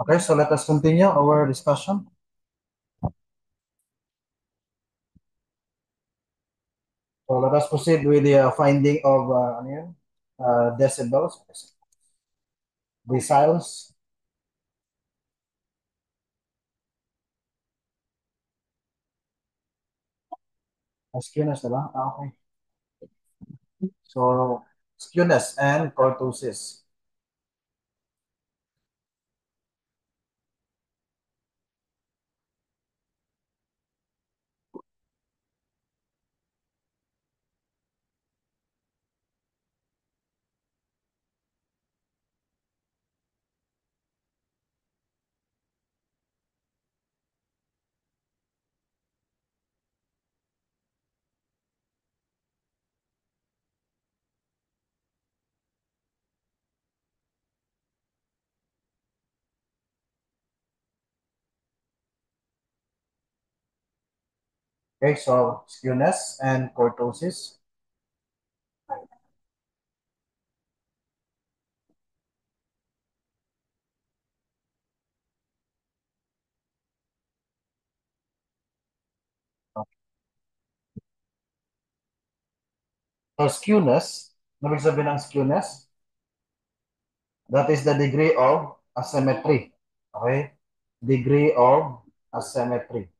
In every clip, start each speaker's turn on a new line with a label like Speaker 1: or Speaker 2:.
Speaker 1: Okay, so let us continue our discussion. So let us proceed with the finding of ano yun? Decibels, deciles, skewness, diba? Okay. So, skewness and cortosis. Okay, so skewness and cortosis. So, skewness, ano ibig sabihin ng skewness? That is the degree of asymmetry. Okay? Degree of asymmetry.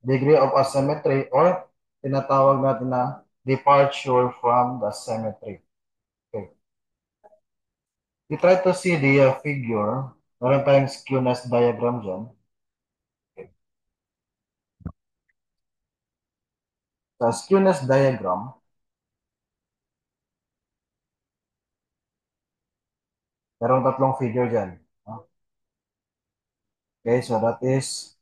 Speaker 1: Degree of asymmetry or tinatawag natin na departure from the symmetry. Okay. You try to see the figure. Meron tayong skewness diagram dyan. Okay. Sa skewness diagram, merong tatlong figure dyan. Okay, so that is,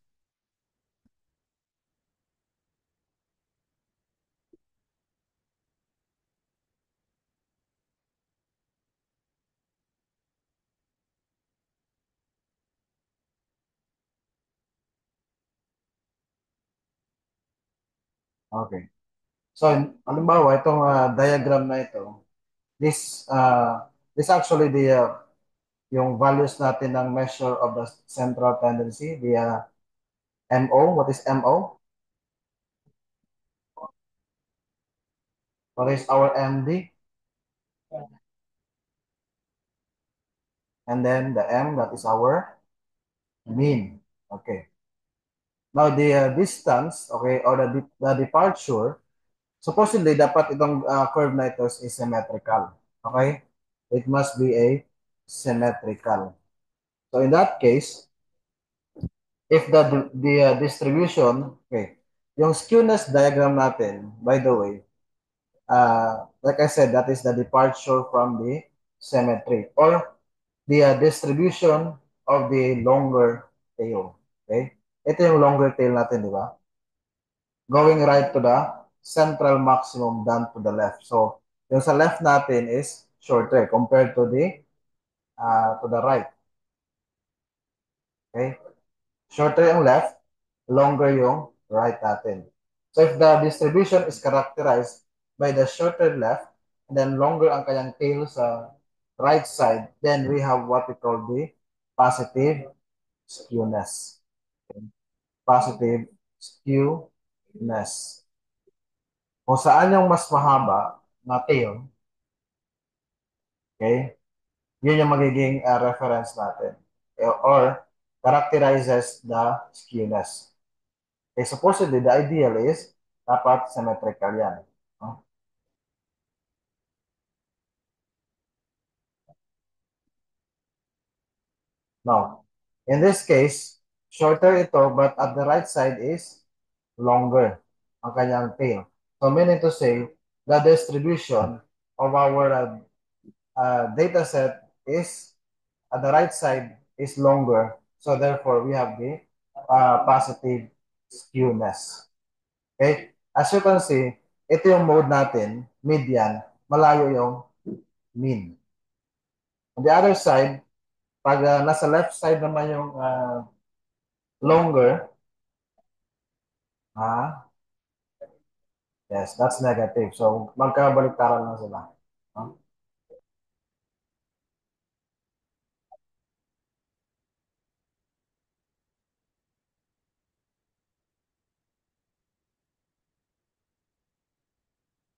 Speaker 1: okay. So, halimbawa, itong diagram na ito, this actually yung values natin ng measure of the central tendency, the MO. What is MO? What is our MD? And then the M, that is our mean. Okay. Now, the distance, okay, or the departure, supposedly, dapat itong curve na ito is symmetrical. Okay? It must be a symmetrical. So, in that case, if the distribution, okay, yung skewness diagram natin, by the way, like I said, that is the departure from the symmetry or the distribution of the longer tail. Okay? Ito yung longer tail natin, di ba? Going right to the central maximum down to the left. So, yung sa left natin is shorter compared to the right. Okay? Shorter yung left, longer yung right natin. So, if the distribution is characterized by the shorter left, and then longer ang kanyang tail sa right side, then we have what we call the positive skewness. Okay? Positive skewness. Kung saan yung mas mahaba na tail, okay, yun yung magiging reference natin. Or characterizes the skewness. Okay, supposedly, the ideal is dapat symmetrical yan. No? No. In this case, shorter ito, but at the right side is longer ang kanyang tail. So, meaning to say, the distribution of our data set is at the right side is longer. So therefore, we have the positive skewness. Okay? As you can see, ito yung mode natin, median, malayo yung mean. On the other side, pag nasa left side naman yung longer, ah, yes, that's negative. So magkabaliktaran lang sila. No?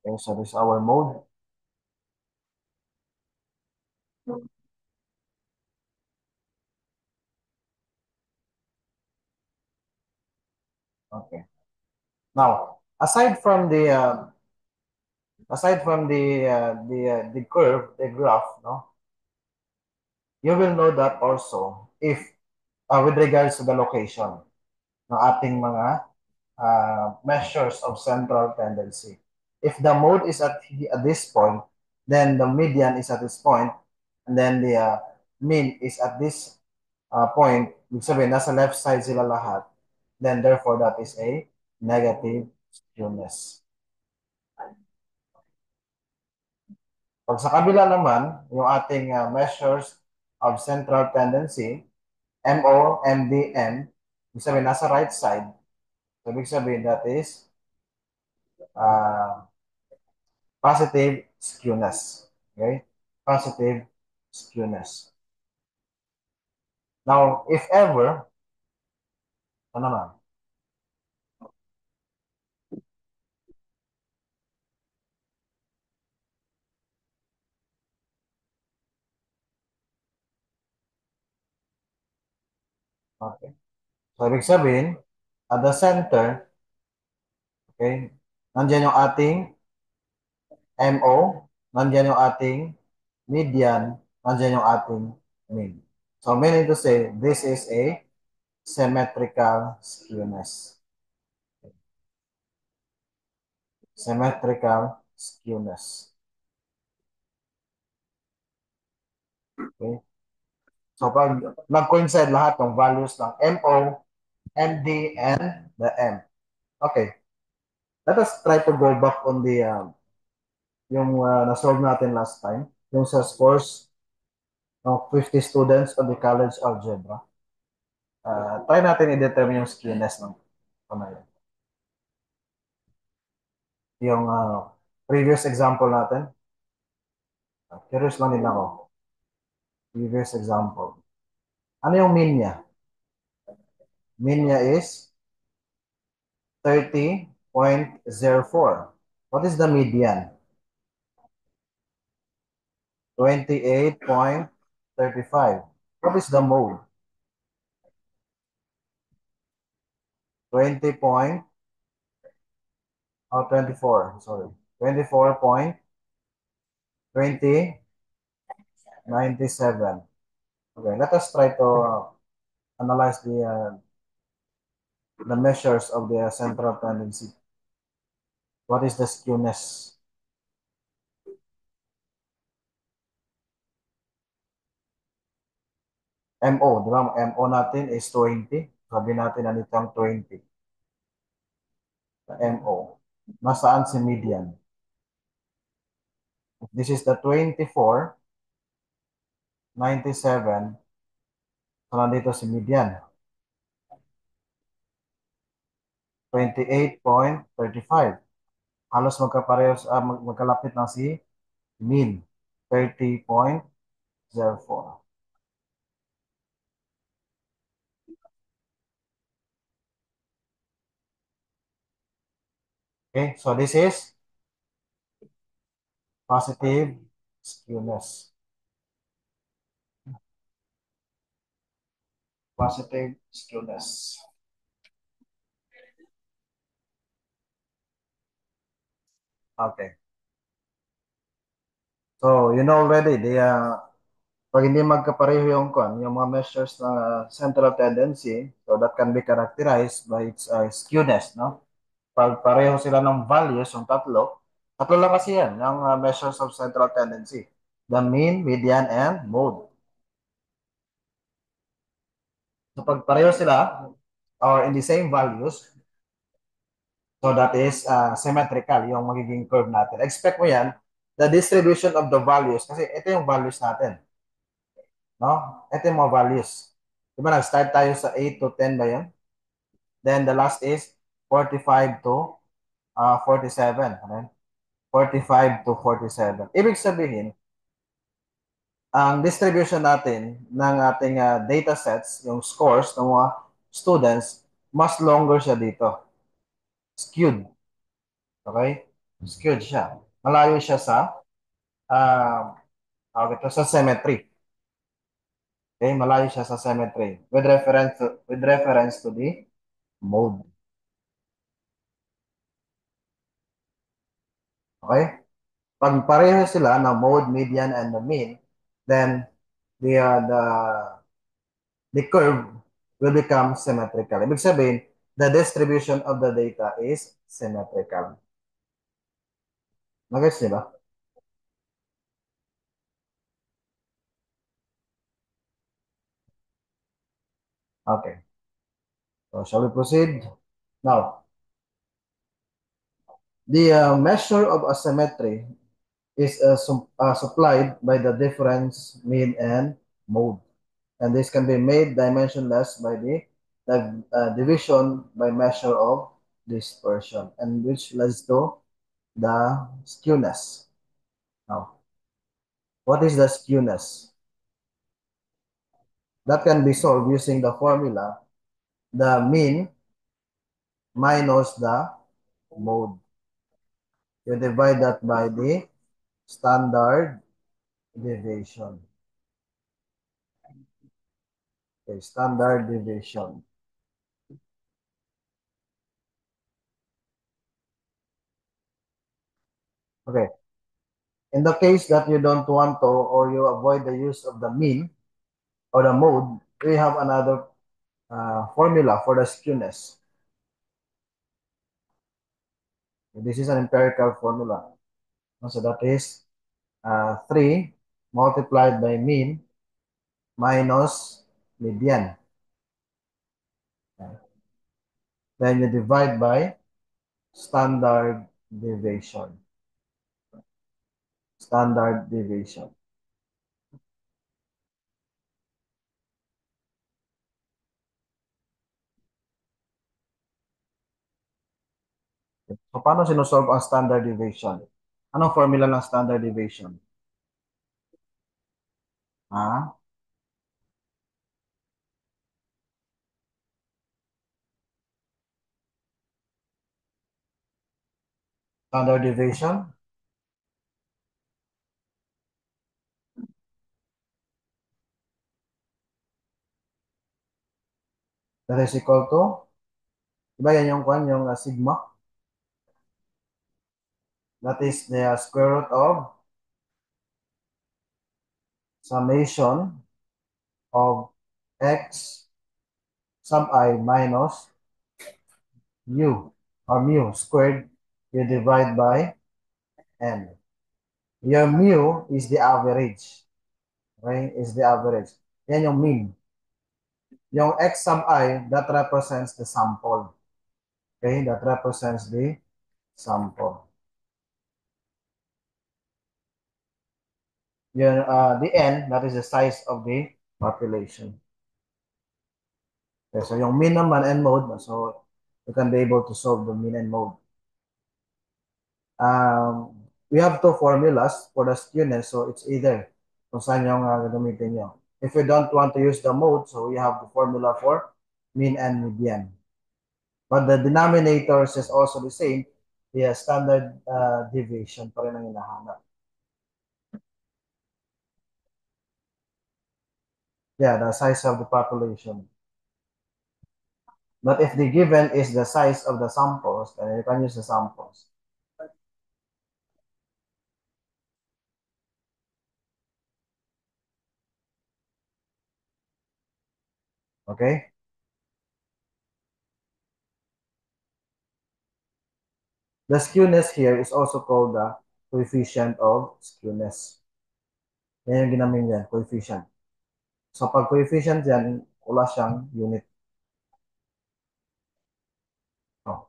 Speaker 1: Okay, so this is our mode. Okay. Now, aside from the curve, the graph, no, you will know that also if with regards to the location ng ating mga measures of central tendency. If the mode is at this point, then the median is at this point, and then the mean is at this point. Ibig sabihin, nasa left side sila lahat. Then therefore, that is a negative skewness. Pag sa kabila naman, yung ating measures of central tendency, MO, MD, M, ibig sabihin, nasa right side. So, ibig sabihin, that is uh, positive skewness. Okay? Positive skewness. Now, if ever, ano naman? Okay. So, ibig sabihin, at the center, okay, nandiyan yung ating MO, nandiyan yung ating median, nandiyan yung ating mean. So, meaning to say, this is a symmetrical skewness. Symmetrical skewness. Okay? So, pag nag-coincide lahat ng values ng MO, MD, and the M. Okay. Let us try to go back on the yung na-solve natin last time, yung sa scores ng 50 students on the college algebra. Try natin i-determine yung skewness ng ano yun. Yung previous example natin. Curious lang din ako. Previous example. Ano yung mean niya? Mean niya is 30.04. What is the median? 28.35. What is the mode? 20 point, 24, sorry. 24.2097. Okay, let us try to analyze the measures of the central tendency. What is the skewness? MO, di ba? MO natin is 20. Sabi natin na nitong 20. MO. Nasaan si median? This is the 24.97. So, nandito si median. 28.35. Halos magkaparehos, magkalapit na si mean. 30.04. Okay, so this is positive skewness. Positive skewness. Okay. So, you know already, pag hindi magkapareho yung mga measures ng central tendency, so that can be characterized by its skewness, no? Pag pareho sila ng values, yung tatlo, tatlo lang kasi yan, yung measures of central tendency. The mean, median, and mode. So, pag pareho sila, or in the same values, so that is symmetrical yung magiging curve natin. Expect mo yan, the distribution of the values, kasi ito yung values natin. No? Ito yung mga values. Diba nag-start tayo sa 8 to 10 ba yun? Then the last is 45 to 47. Ano? 45 to 47. Ibig sabihin, ang distribution natin ng ating data sets, yung scores ng mga students, mas longer siya dito. Skewed. Okay? Skewed siya. Malayo siya sa tawag ito, sa symmetry. Okay, malayo siya sa symmetry with reference to the mode. Okay? Pag pareho sila na mode, median, and the mean, then the curve will become symmetrical. Ibig sabihin, the distribution of the data is symmetrical. Nag-gets niyo ba? Okay. So, shall we proceed? Now, the measure of asymmetry is supplied by the difference mean and mode. And this can be made dimensionless by the division by measure of dispersion, and which leads to the skewness. Now, what is the skewness? That can be solved using the formula, the mean minus the mode. You divide that by the standard deviation. Okay, standard deviation. Okay. In the case that you don't want to or you avoid the use of the mean or the mode, we have another formula for the skewness. This is an empirical formula. So that is 3 multiplied by mean minus median. Then you divide by standard deviation. Standard deviation. So, paano sinusolve ang standard deviation? Anong formula ng standard deviation? Ha? Standard deviation? That is equal to, diba yan yung kwan, yung sigma? That is the square root of summation of x sub I minus u or mu squared, you divide by n. Your mu is the average. Okay? Is the average. Yan yung mean. Yung x sub I, that represents the sample. Okay? That represents the sample. Your, the n, that is the size of the population. Okay, so yung mean naman and mode, so you can be able to solve the mean and mode. We have two formulas for the skewness, so it's either kung saan yung gagamitin nyo. If you don't want to use the mode, so we have the formula for mean and median. But the denominators is also the same. The standard deviation pa rin ang hinahanap. Yeah, the size of the population. But if the given is the size of the samples, then you can use the samples. Okay? The skewness here is also called the coefficient of skewness. Yan yung ginamit niya, coefficient. So pag coefficient yan, wala siyang unit. Oh.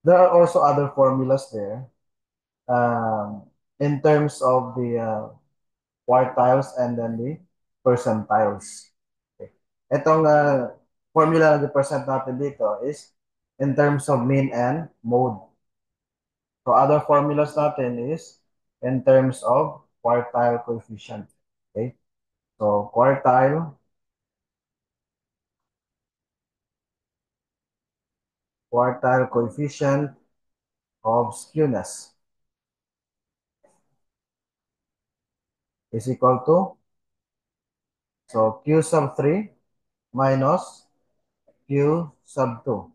Speaker 1: There are also other formulas there in terms of the quartiles and then the percentiles. Okay. Itong formula na present natin dito is in terms of mean and mode. So other formulas natin is in terms of quartile coefficient. Okay? So quartile coefficient of skewness is equal to, so Q sub 3 minus Q sub 2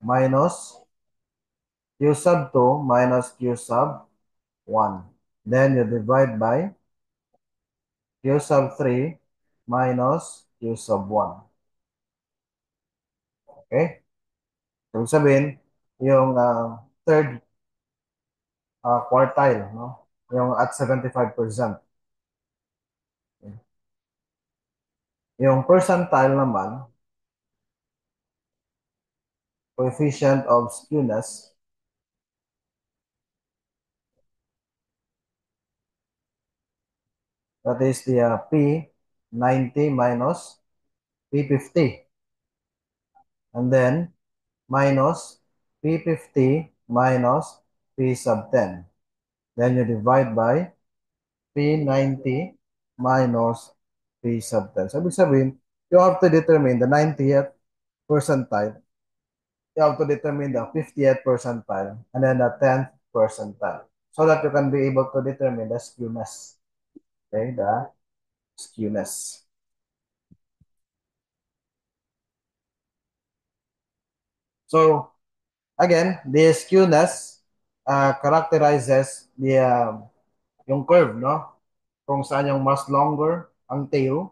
Speaker 1: minus Q sub 2 minus Q sub 1. Then you divide by Q sub 3 minus Q sub 1. Okay? So, ibig sabihin, yung third quartile, no? Yung at 75%. Yung percentile naman, coefficient of skewness, that is the P90 minus P50. And then, minus P50 minus P sub 10. Then you divide by P90 minus P sub 10. So, ibig sabihin, you have to determine the 90th percentile. You have to determine the 50th percentile and then the 10th percentile so that you can be able to determine the skewness. Okay, the skewness. So, again, the skewness characterizes the yung curve, no? Kung saan yung mas longer ang tail,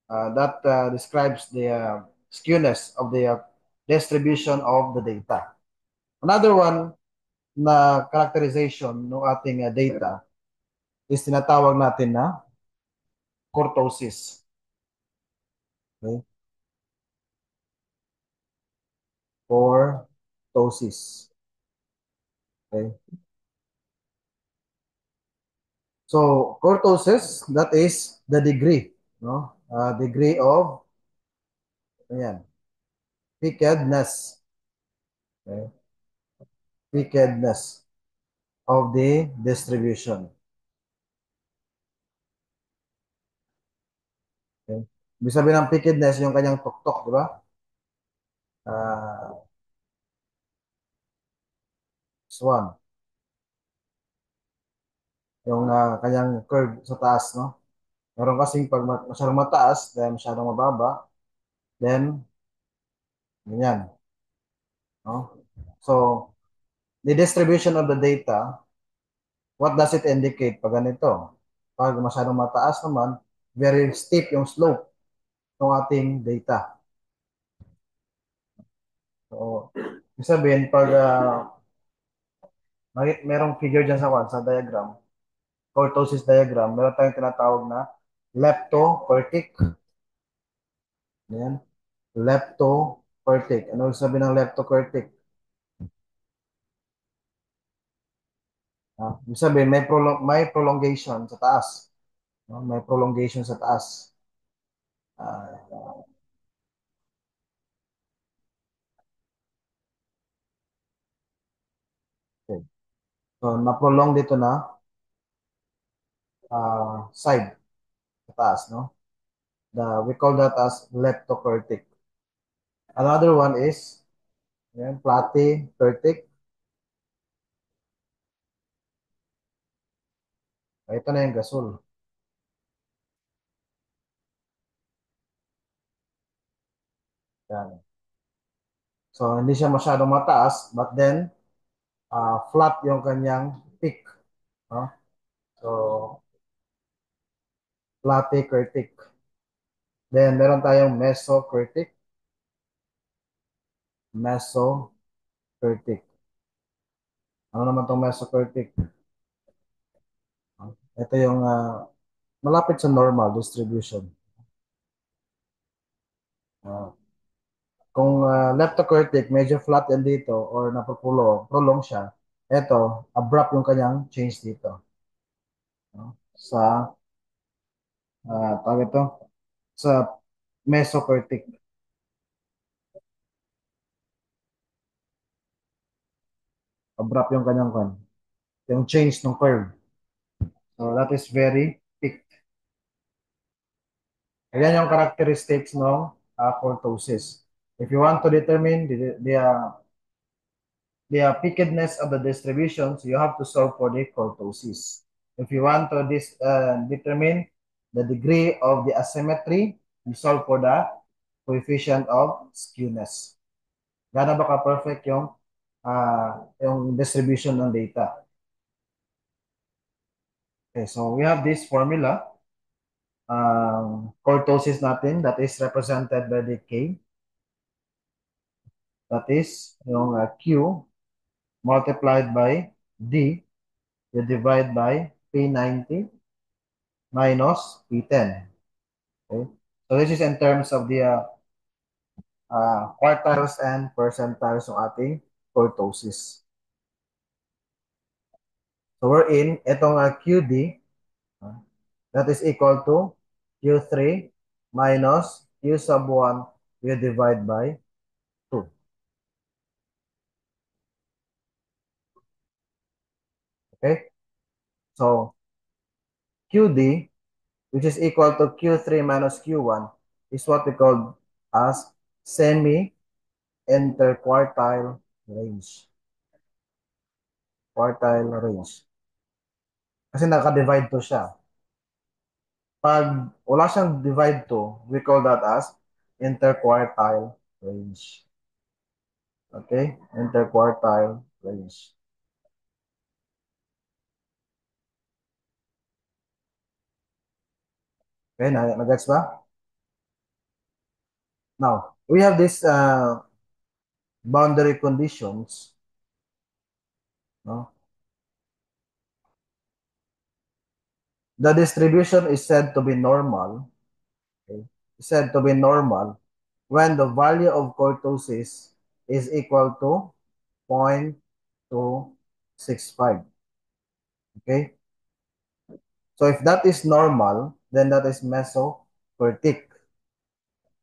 Speaker 1: that describes the skewness of the distribution of the data. Another one na characterization ng ating data is tinatawag natin na kurtosis. Okay? Kurtosis. Okay? So, kurtosis, that is the degree, no? Degree of, ayan, wickedness. Okay? Wickedness of the distribution. Okay? Ibig sabihin ng wickedness, yung kanyang tuktok, di ba? Uh, this one. Yung kanyang curve sa taas, no? Meron kasing pag masyadong mataas, then masyadong mababa, then ganyan, no? So, the distribution of the data, what does it indicate pag ganito? Pag masyadong mataas naman, very steep yung slope ng ating data. So, ibig sabihin, pag merong figure dyan sa diagram, kurtosis diagram, meron tayong tinatawag na leptokurtic. Yan. Leptokurtic. Ano sabi ng leptokurtic? Ibig sabihin, may prolongation sa taas. No? May prolongation sa taas. Ah, okay. So, na-prolong dito na side sa taas, no? We call that as leptokurtic. Another one is yan, platykurtic. Ito na yung gasol. Yan. So, hindi siya masyadong mataas, but then, flat yung kanyang peak. No? So, platykurtic. Then, meron tayong mesokurtic. Mesokurtic. Ano naman itong mesokurtic? Ito yung malapit sa normal distribution. Uh, kung leptokurtic, medyo flat yan dito or prolong siya, ito, abrupt yung kanyang change dito. No? Tawag ito, sa mesokurtic. Abrupt yung kanyang yung change ng curve. So that is very thick. Ayan yung characteristics ng kurtosis. If you want to determine the pickedness of the distributions, you have to solve for the kurtosis. If you want to determine the degree of the asymmetry, you solve for the coefficient of skewness. Gano'n ba ka-perfect yung distribution ng data? Okay, so we have this formula, kurtosis natin, that is represented by the K. That is yung Q multiplied by D, you divide by P90 minus P10. Okay? So this is in terms of the quartiles and percentiles ng ating kurtosis. So we're in, itong QD, uh, that is equal to Q3 minus Q sub 1, we divide by 2. Okay? So QD, which is equal to Q3 minus Q1, is what we call as semi-interquartile range. Quartile range. Kasi naka-divide to siya. Pag wala siyang divide to, we call that as interquartile range. Okay? Interquartile range. Okay, nag-gets ba? Now, we have this boundary conditions. No? The distribution is said to be normal. Okay? Is said to be normal when the value of kurtosis is equal to 0.265. Okay? So if that is normal, then that is mesokurtic.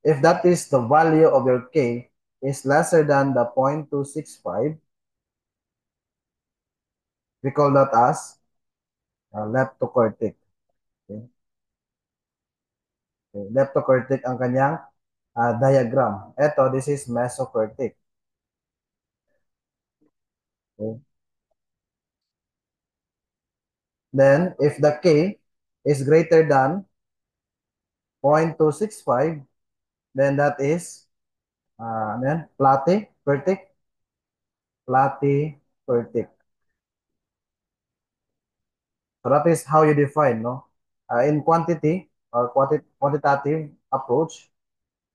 Speaker 1: If that is the value of your K is lesser than the 0.265, we call that as leptokurtic. Okay? Okay. Leptokurtic ang kanyang diagram. Ito, this is mesokurtic. Okay? Then, if the K is greater than 0.265, then that is platypurtic. Platypurtic. So that is how you define, no? In quantity or quantitative approach,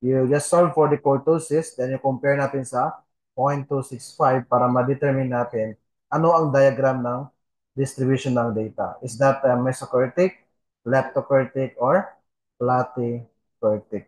Speaker 1: you just solve for the kurtosis, then you compare natin sa 0.265 para ma-determine natin ano ang diagram ng distribution ng data. Is that mesokurtic, leptokurtic, or platypurtic?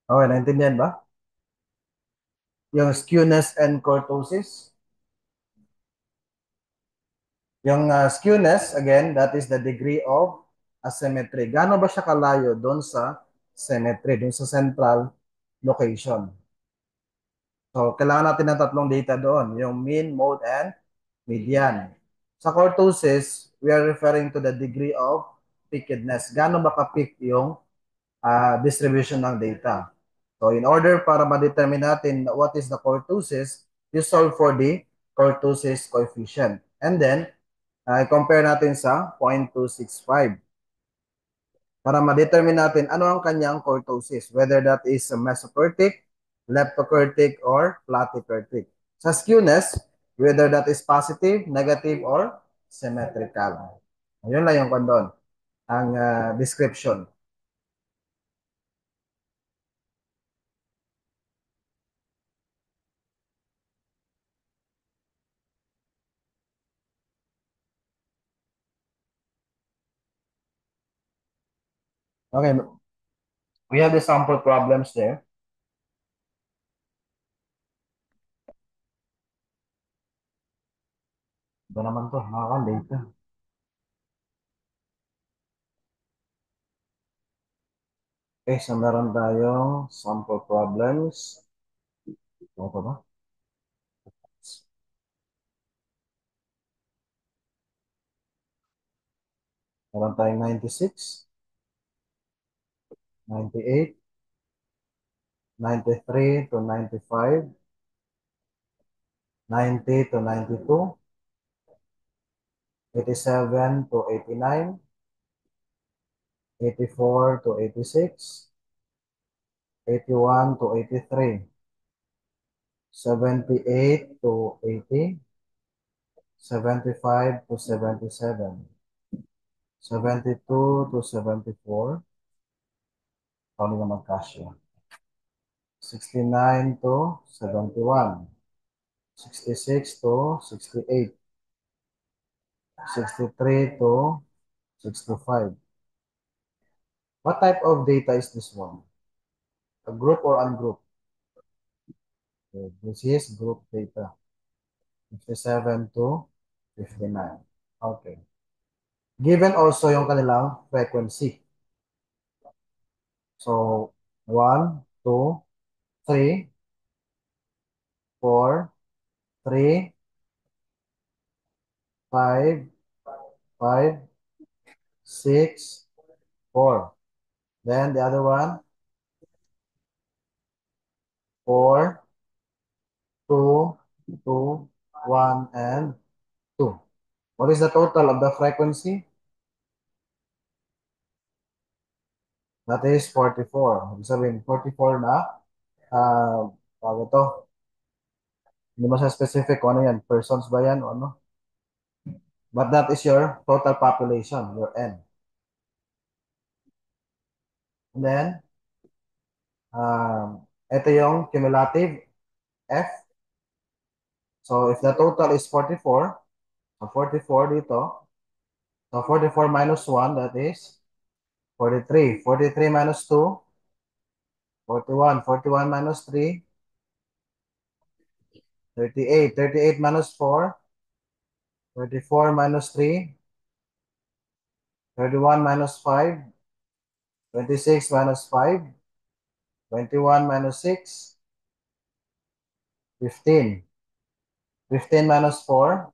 Speaker 1: Okay, naintindihan ba? Yung skewness and kurtosis. Yung skewness, again, that is the degree of asymmetry. Gaano ba siya kalayo doon sa symmetry, doon sa central location? So, kailangan natin ng tatlong data doon, yung mean, mode, and median. Sa kurtosis, we are referring to the degree of pickedness. Gaano ba ka-pick yung distribution ng data? So, in order para ma-determine natin what is the kurtosis, you solve for the kurtosis coefficient. And then, compare natin sa 0.265 para ma-determine natin ano ang kanyang kurtosis, whether that is mesokurtic, leptokurtic, or platykurtic. Sa skewness, whether that is positive, negative, or symmetrical. Ayun lang yung kondon, ang description. Okay, we have the sample problems there. Ito naman to, nakaka-late. Okay, so meron tayong sample problems. Ano pa ba? Meron tayong 96, 98, 93 to 95, 90 to 92, 87 to 89, 84 to 86, 81 to 83, 78 to 80, 75 to 77, 72 to 74, paano na magkasya? 69 to 71, 66 to 68, 63 to 65. What type of data is this one? A group or ungroup? Okay, this is group data. 57 to 59. Okay. Given also yung kanilang frequency. So, 1, 2, 3, 4, 3, 5, 5, 6, 4. Then the other one, 4, 2, 2, 1, and 2. What is the total of the frequency? That is 44. Ibig sabihin, 44 na, tawag ito, hindi mo siya specific kung ano yan, persons ba yan o ano. But that is your total population, your N. And then, ito yung cumulative F. So, if the total is 44, so 44 dito, so 44 minus 1, that is 43. 43 minus 2, 41. 41 minus 3, 38. 38 minus 4, 34 minus 3, 31 minus 5, 26 minus 5, 21 minus 6, 15. 15 minus 4,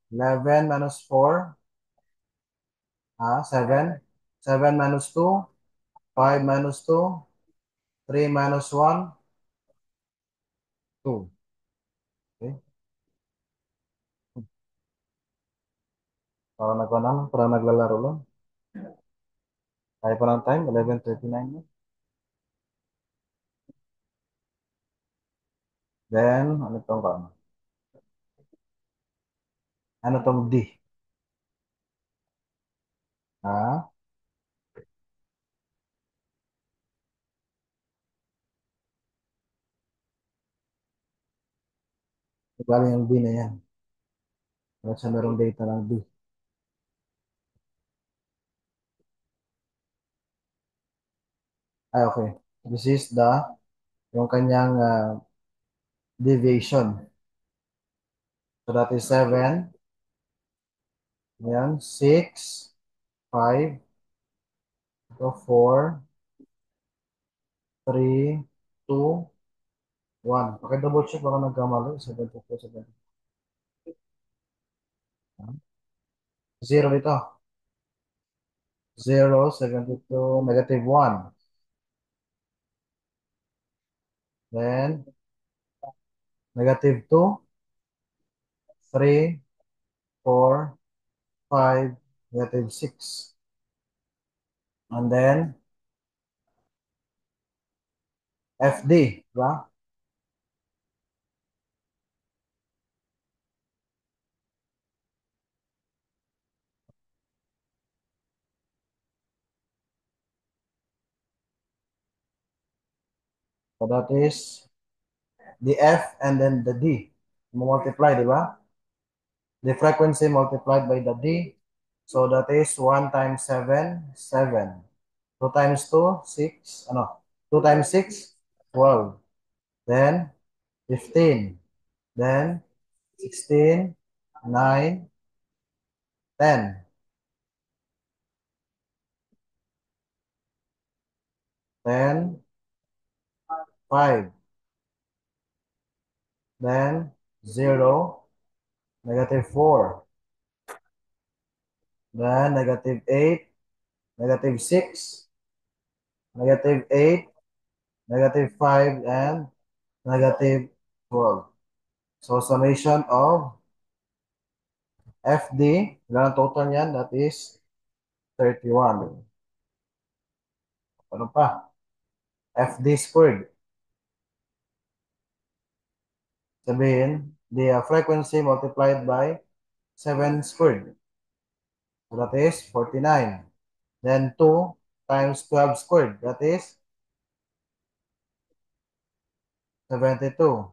Speaker 1: 11 minus 4, 7. 7 minus 2, 5 minus 2, 3 minus 1, 2. Okay? Parang naglalaro lang. Kaya pa ng time, 11:39 na. Then, ano tong D? Ha? Galing yung D na yan. Bakit siya merong data ng D? Ay, okay. This is yung kanyang deviation. So that is 7. Ayan, 6, 5, 4, 3, 2, 1. Paki-double check baka nagkamali. 72, 7. 0 dito. 0, 72, negative 1. Then, negative 2, 3, 4, 5, negative 6. And then, FD, diba? So that is the F and then the D. Multiply, diba? The frequency multiplied by the D. So that is 1 times 7, 7. 2 times 2, 6. Ano? 2 times 6, 12. Then, 15. Then, 16, 9, 10. 10, 5. Then, 0, negative 4. Then, negative 8, negative 6, negative 8, negative 5, and negative 12. So, summation of FD, ilan ang total niyan? That is 31. Ano pa? FD squared. Sabihin, the frequency multiplied by 7 squared. So that is 49. Then 2 times 12 squared. That is 72.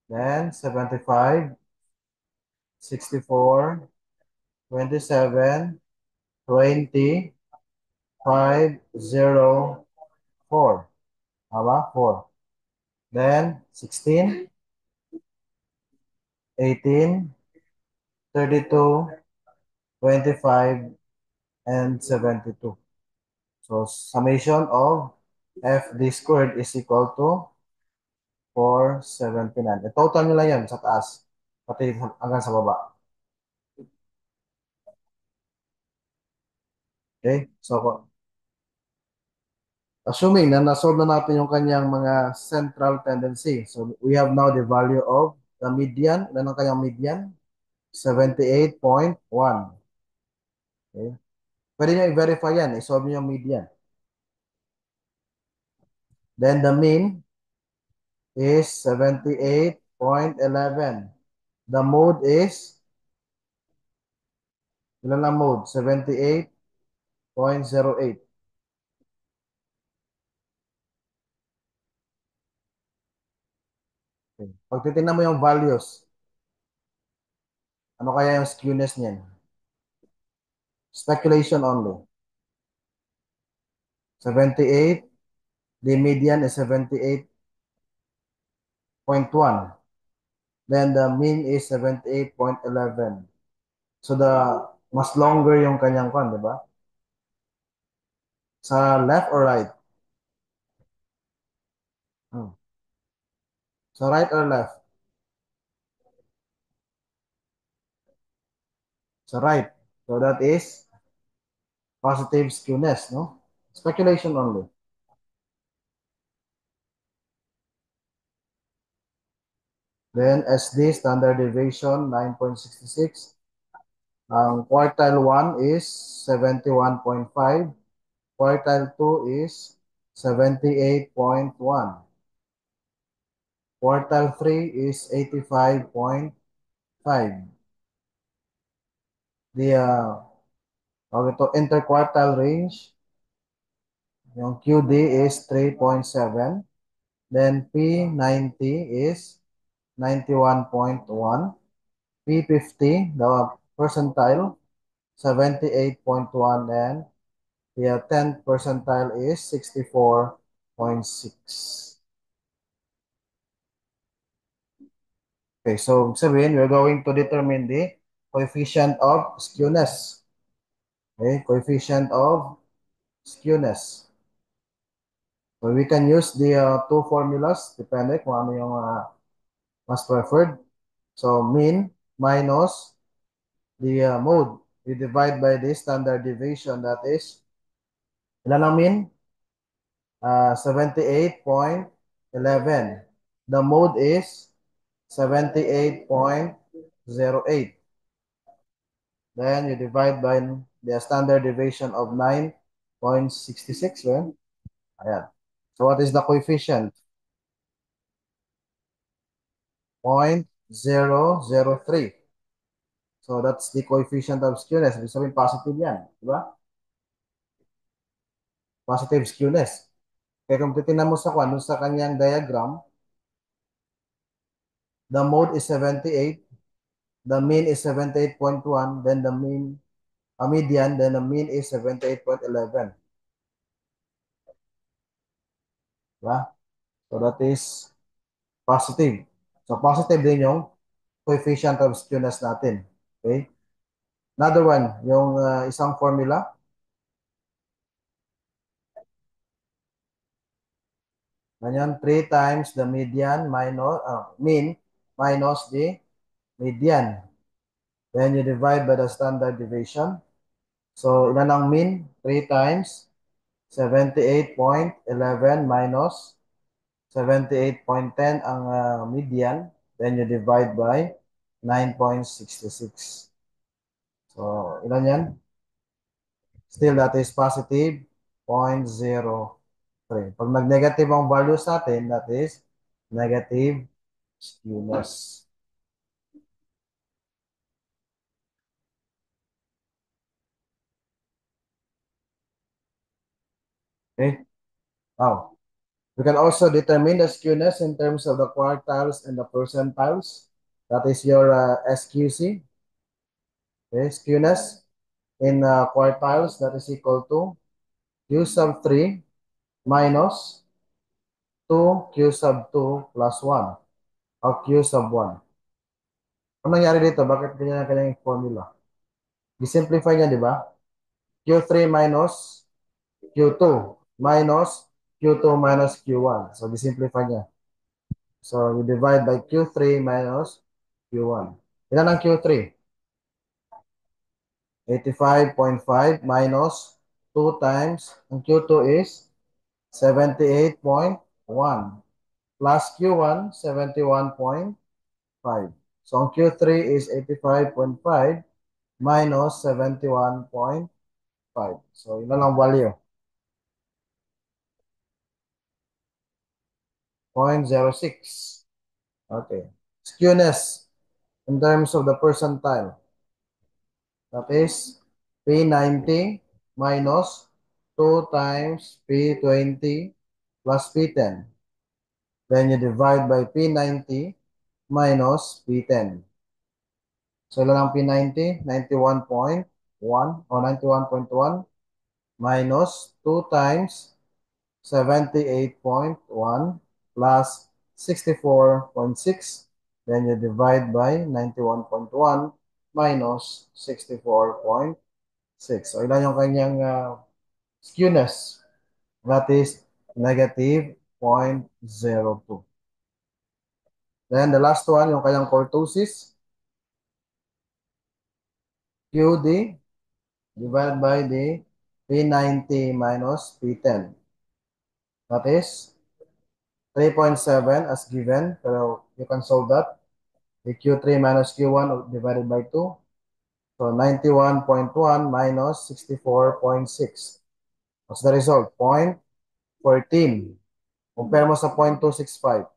Speaker 1: Then 75, 64, 27, 20, 5, 0, 4. Tama? 4. Then 16, 18, 32, 25, and 72. So summation of FD squared is equal to 479. Total nyo lang yan sa taas, pati hanggang sa baba. Okay? So, assuming na nasolve na natin yung kanyang mga central tendency. So, we have now the value of the median. Ilan ang kanyang median? 78.1. Okay? Pwede nyo i-verify yan. I-solve nyo yung median. Then, the mean is 78.11. The mode is, ilan ang mode? 78.08. Okay. Pag titignan mo yung values, ano kaya yung skewness niyan? Speculation only. 78. The median is 78.1. Then the mean is 78.11. So mas longer yung kanyang kwan, di ba? Sa left or right? Hmm. Sa right or left? Sa right. So that is positive skewness, no? Speculation only. Then SD, standard deviation, 9.66. Ang quartile 1 is 71.5. Quartile 2 is 78.1. Quartile 3 is 85.5. The interquartile range, yung QD is 3.7. Then P90 is 91.1. P50, the percentile, 78.1, and the 10th percentile is 64.6. Okay, so sabihin, we're going to determine the coefficient of skewness. Okay, coefficient of skewness. So we can use the two formulas, depende kung ano yung mas preferred. So mean minus the mode. We divide by the standard deviation, that is, ilan ang mean? 78.11. The mode is 78.08. Then you divide by the standard deviation of 9.66. Well, ayan. So what is the coefficient? 0.003. So that's the coefficient of skewness. Ibig sabihin positive yan. Di ba? Positive skewness. Kaya kung titignan mo sa kwan, sa kanyang diagram, the mode is 78. The mean is 78.1. Then the mean a median, then the mean is 78.11. Diba? So that is positive. So positive din yung coefficient of skewness natin. Okay? Another one, yung isang formula. Ganyan, 3 times the median minus, mean minus the median. Then you divide by the standard deviation. So, ilan ang mean? 3 times 78.11 minus 78.10 ang median. Then you divide by 9.66. So, ilan yan? Still, that is positive 0.03. Pag nag-negative ang values natin, that is negative skewness. Okay? Now, we can also determine the skewness in terms of the quartiles and the percentiles. That is your SQC. Okay? Skewness in quartiles, that is equal to Q sub 3 minus 2 Q sub 2 plus 1 or Q sub 1. Ano nangyari dito? Bakit ganyan ang kanyang formula? I-simplify niya, di ba? Q3 minus Q2 minus Q2 minus Q1. So, disimplify niya. So, you divide by Q3 minus Q1. Ilan ang Q3? 85.5 minus 2 times, ang Q2 is 78.1 plus Q1, 71.5. So, ang Q3 is 85.5 minus 71.5. So, ilan ang value? 0.06. Okay. Skewness in terms of the percentile. That is P90 minus 2 times P20 plus P10. Then you divide by P90 minus P10. So, ilan ang P90? 91.1 or 91.1 minus 2 times 78.1 plus 64.6. Then you divide by 91.1 minus 64.6. So, ilan yung kanyang skewness? That is negative 0.02. Then the last one, yung kanyang kurtosis, QD divided by the P90 minus P10. That is 3.7 as given, pero you can solve that. The Q3 minus Q1 divided by 2. So 91.1 minus 64.6. What's the result? 0.14. Compare mo sa 0.265.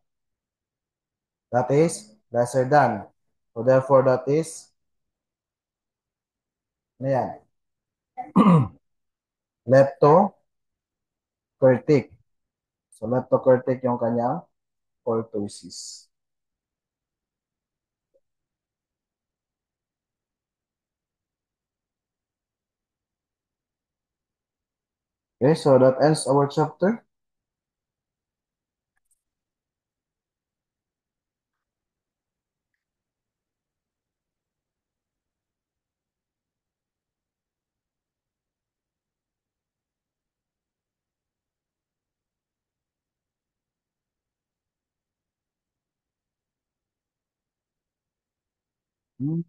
Speaker 1: That is lesser than. So therefore, that is, ano yan? Leptokurtic. So leptokurtic yung kanyang kurtosis. Okay, so that ends our chapter. Hmm.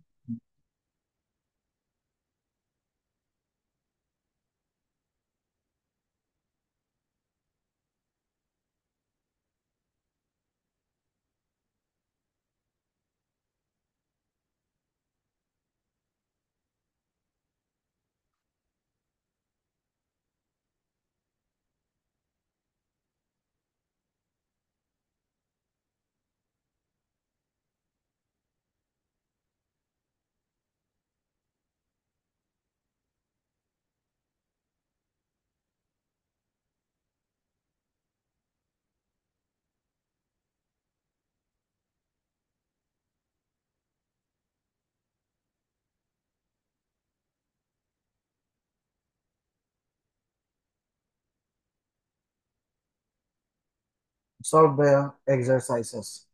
Speaker 1: Solve the exercises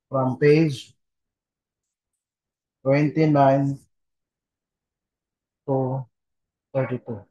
Speaker 1: from page 29 to 32.